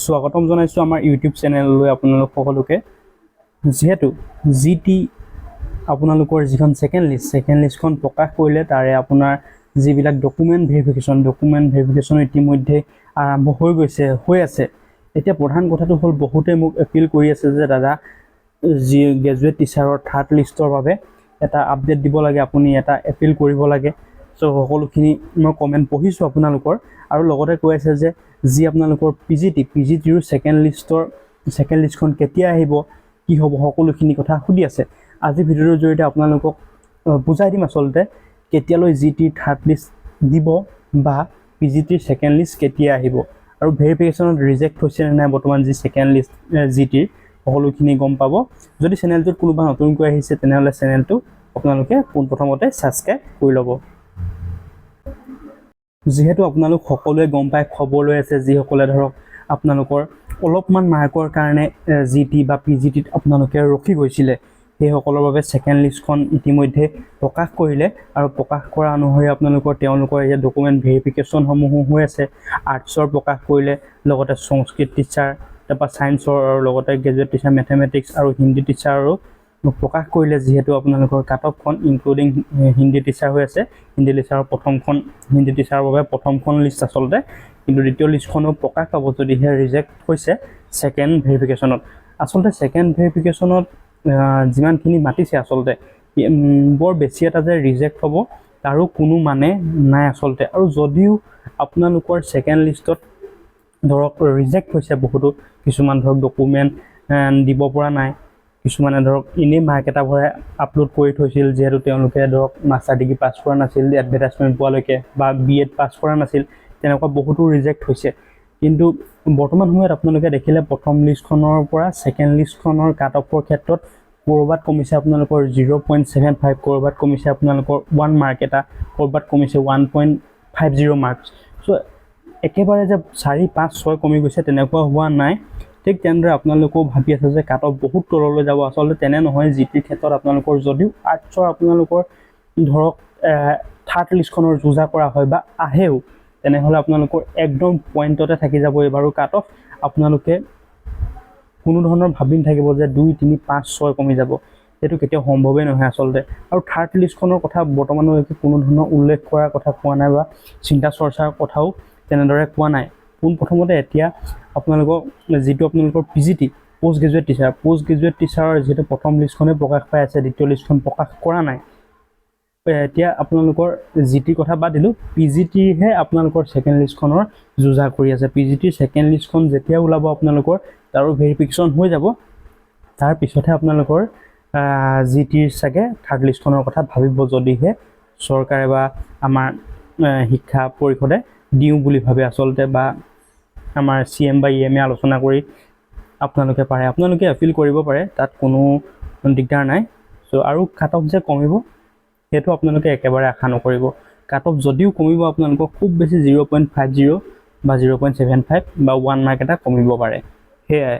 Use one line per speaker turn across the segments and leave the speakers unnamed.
স্বাগতম জনাইছোঁ আমাৰ ইউটিউব চেনেললৈ আপোনালোক সকলোকে। যেহেতু জিটি আপোনালোকৰ যিখন সেকেন্ড লিষ্টখন প্ৰকাশ কৰিলে তাৰে আপোনাৰ যিবিলাক ডকুমেণ্ট ভেৰিফিকেশ্যন ইতিমধ্যে আৰম্ভ হৈ আছে। এতিয়া প্ৰধান কথাটো হ'ল বহুতে মোক এপিল কৰি আছে যে দাদা যি গ্ৰেজুৱেট টিচাৰৰ থাৰ্ড লিষ্টৰ বাবে এটা আপডেট দিব লাগে, আপুনি এটা এপিল কৰিব লাগে। চ' সকলোখিনি মই কমেণ্ট পঢ়িছোঁ আপোনালোকৰ, আৰু লগতে কৈ আছে যে যি আপোনালোকৰ পিজিটিৰ সেকেন্ড লিষ্টখন কেতিয়া আহিব, কি হ'ব, সকলোখিনি কথা সুধি আছে। আজি ভিডিঅ'ৰ জৰিয়তে আপোনালোকক বুজাই দিম আচলতে কেতিয়ালৈ জিটিৰ থাৰ্ড লিষ্ট দিব বা পিজিটিৰ সেকেন্ড লিষ্ট কেতিয়া আহিব, আৰু ভেৰিফিকেশ্যনত ৰিজেক্ট হৈছে নে নাই বৰ্তমান যি সেকেন্ড লিষ্ট জিটিৰ, সকলোখিনি গম পাব। যদি চেনেলটোত কোনোবা নতুনকৈ আহিছে তেনেহ'লে চেনেলটো আপোনালোকে পোনপ্ৰথমতে ছাবস্ক্ৰাইব কৰি ল'ব। যিহেতু আপোনালোক সকলোৱে গম পাই খবৰ লৈ আছে, যিসকলে ধৰক আপোনালোকৰ অলপমান মাৰ্কৰ কাৰণে জিটি বা পিজিটিত আপোনালোকে ৰখি গৈছিলে, সেইসকলৰ বাবে সেকেন্ড লিষ্টখন ইতিমধ্যে প্ৰকাশ কৰিলে, আৰু প্ৰকাশ কৰা অনুসৰি তেওঁলোকৰ এতিয়া ডকুমেণ্ট ভেৰিফিকেশ্যনসমূহো হৈ আছে। আৰ্টছৰ প্ৰকাশ কৰিলে, লগতে সংস্কৃত টিচাৰ, তাৰপৰা ছায়েন্সৰ, আৰু লগতে গ্ৰেজুৱেট টিচাৰ মেথমেটিক্স আৰু হিন্দী টিচাৰো প্ৰকাশ কৰিলে। যিহেতু আপোনালোকৰ কাট অফখন ইনক্লুডিং হিন্দী টিচাৰ হৈ আছে, হিন্দী টিচাৰৰ বাবে প্ৰথমখন লিষ্ট আচলতে, কিন্তু দ্বিতীয় লিষ্টখনো প্ৰকাশ পাব যদিহে ৰিজেক্ট হৈছে সেকেন্ড ভেৰিফিকেশ্যনত। আচলতে সেকেন্ড ভেৰিফিকেশ্যনত যিমানখিনি মাতিছে আচলতে বৰ বেছি এটা যে ৰিজেক্ট হ'ব তাৰো কোনো মানে নাই আচলতে। আৰু যদিও আপোনালোকৰ সেকেন্ড লিষ্টত ধৰক ৰিজেক্ট হৈছে বহুতো, কিছুমান ধৰক ডকুমেণ্ট দিব পৰা নাই, কিছুমানে ধৰক এনেই মাৰ্ক এটা ভৰাই আপলোড কৰি থৈছিল, যিহেতু তেওঁলোকে ধৰক মাষ্টাৰ ডিগ্ৰী পাছ কৰা নাছিল এডভাৰটাইজমেণ্ট পোৱালৈকে, বা BEd পাছ কৰা নাছিল, তেনেকুৱা বহুতো ৰিজেক্ট হৈছে। কিন্তু বৰ্তমান সময়ত আপোনালোকে দেখিলে প্ৰথম লিষ্টখনৰ পৰা সেকেন্ড লিষ্টখনৰ কাট অফৰ ক্ষেত্ৰত ক'ৰবাত কমিছে আপোনালোকৰ 0.75, ক'ৰবাত কমিছে আপোনালোকৰ 1 মাৰ্ক এটা, ক'ৰবাত কমিছে 1.50 মাৰ্কছ। চ' একেবাৰে যে 4, 5, 6 কমি গৈছে তেনেকুৱা হোৱা নাই। ঠিক তেনেদৰে আপোনালোকেও ভাবি আছে যে কাট অফ বহুত তললৈ যাব, আচলতে তেনে নহয়। জিটিৰ ক্ষেত্ৰত আপোনালোকৰ যদিও আৰ্টছৰ আপোনালোকৰ ধৰক থাৰ্ড লিষ্টখনৰ যুঁজা কৰা হয় বা আহেও, তেনেহ'লে আপোনালোকৰ একদম পইণ্টতে থাকি যাব এইবাৰো কাট অফ। আপোনালোকে কোনো ধৰণৰ ভাবি নাথাকিব যে 2, 3, 5, 6 কমি যাব, সেইটো কেতিয়াও সম্ভৱেই নহয় আচলতে। আৰু থাৰ্ড লিষ্টখনৰ কথা বৰ্তমানলৈকে কোনো ধৰণৰ উল্লেখ কৰাৰ কথা কোৱা নাই, বা চিন্তা চৰ্চাৰ কথাও তেনেদৰে কোৱা নাই। পোনপ্ৰথমতে এতিয়া আপোনালোকক যিটো আপোনালোকৰ পিজিটি পষ্ট গ্ৰেজুৱেট টিচাৰৰ যিহেতু প্ৰথম লিষ্টখনেই প্ৰকাশ পাই আছে, দ্বিতীয় লিষ্টখন প্ৰকাশ কৰা নাই। এতিয়া আপোনালোকৰ জিটিৰ কথা বাদ দিলোঁ, পিজিটিৰহে আপোনালোকৰ সেকেন্ড লিষ্টখনৰ যুঁজা কৰি আছে। পিজিটিৰ সেকেন্ড লিষ্টখন যেতিয়া ওলাব আপোনালোকৰ তাৰো ভেৰিফিকেশ্যন হৈ যাব, তাৰপিছতহে আপোনালোকৰ জিটিৰ চাগে থাৰ্ড লিষ্টখনৰ কথা ভাবিব, যদিহে চৰকাৰে বা আমাৰ শিক্ষা পৰিষদে দিওঁ বুলি ভাবে আচলতে, বা আমাৰ CM বা EM আলোচনা কৰি আপোনালোকে এপিল কৰিব পাৰে, তাত কোনো দিগদাৰ নাই। চ' আৰু কাট অফ যে কমিব সেইটো আপোনালোকে একেবাৰে আশা নকৰিব। কাট অফ যদিও কমিব আপোনালোকৰ খুব বেছি 0.50 বা 0.75 বা 1 মাৰ্ক এটা কমিব পাৰে, সেয়াই।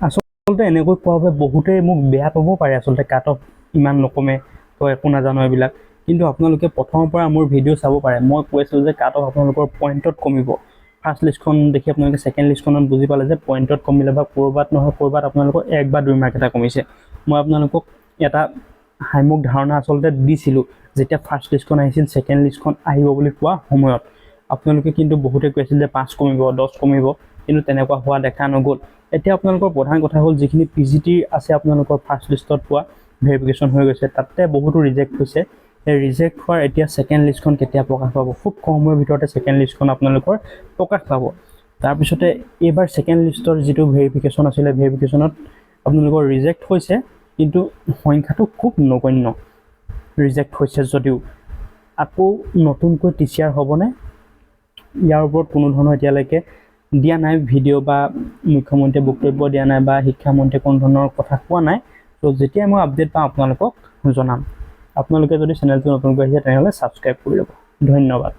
আচলতে এনেকৈ কোৱা বাবে বহুতেই মোক বেয়া পাব পাৰে, আচলতে কাট অফ ইমান নকমে, তো একো নাজানো এইবিলাক। কিন্তু আপোনালোকে প্ৰথমৰ পৰা মোৰ ভিডিঅ' চাব পাৰে, মই কৈছোঁ যে কাট অফ আপোনালোকৰ পইণ্টত কমিব। ফাৰ্ষ্ট লিষ্টখন দেখি আপোনালোকে সেকেন্ড লিষ্টখনত বুজি পালে যে পইণ্টত কমিলে, বা ক'ৰবাত নহয় ক'ৰবাত আপোনালোকৰ 1 বা 2 মাৰ্ক এটা কমিছে। মই আপোনালোকক এটা সাম্যক ধাৰণা আচলতে দিছিলোঁ যেতিয়া ফাৰ্ষ্ট লিষ্টখন আহিছিল, সেকেন্ড লিষ্টখন আহিব বুলি কোৱা সময়ত। আপোনালোকে কিন্তু বহুতে কৈছিল যে 5 কমিব, 10 কমিব, কিন্তু তেনেকুৱা হোৱা দেখা নগ'ল। এতিয়া আপোনালোকৰ প্ৰধান কথা হ'ল যিখিনি পিজিটিৰ আছে আপোনালোকৰ ফাৰ্ষ্ট লিষ্টত পোৱা ভেৰিফিকেশ্যন হৈ গৈছে, তাতে বহুতো ৰিজেক্ট হৈছে। সেই ৰিজেক্ট হোৱাৰ এতিয়া সেকেন্ড লিষ্টখন কেতিয়া প্ৰকাশ পাব, খুব কম সময়ৰ ভিতৰতে সেকেন্ড লিষ্টখন আপোনালোকৰ প্ৰকাশ পাব। তাৰপিছতে এইবাৰ সেকেন্ড লিষ্টৰ যিটো ভেৰিফিকেশ্যন আছিলে, ভেৰিফিকেশ্যনত আপোনালোকৰ ৰিজেক্ট হৈছে, কিন্তু সংখ্যাটো খুব নগণ্য ৰিজেক্ট হৈছে যদিও। আকৌ নতুনকৈ টিচাৰ হ'বনে, ইয়াৰ ওপৰত কোনো ধৰণৰ এতিয়ালৈকে দিয়া নাই ভিডিঅ', বা মুখ্যমন্ত্ৰীয়ে বক্তব্য দিয়া নাই, বা শিক্ষামন্ত্ৰীয়ে কোনো ধৰণৰ কথা কোৱা নাই। ত' যেতিয়াই মই আপডেট পাওঁ আপোনালোকক জনাম। আপোনালোকে যদি চেনেলটো নতুনকৈ আহিছে তেনেহ'লে ছাবস্ক্ৰাইব কৰি ল'ব। ধন্যবাদ।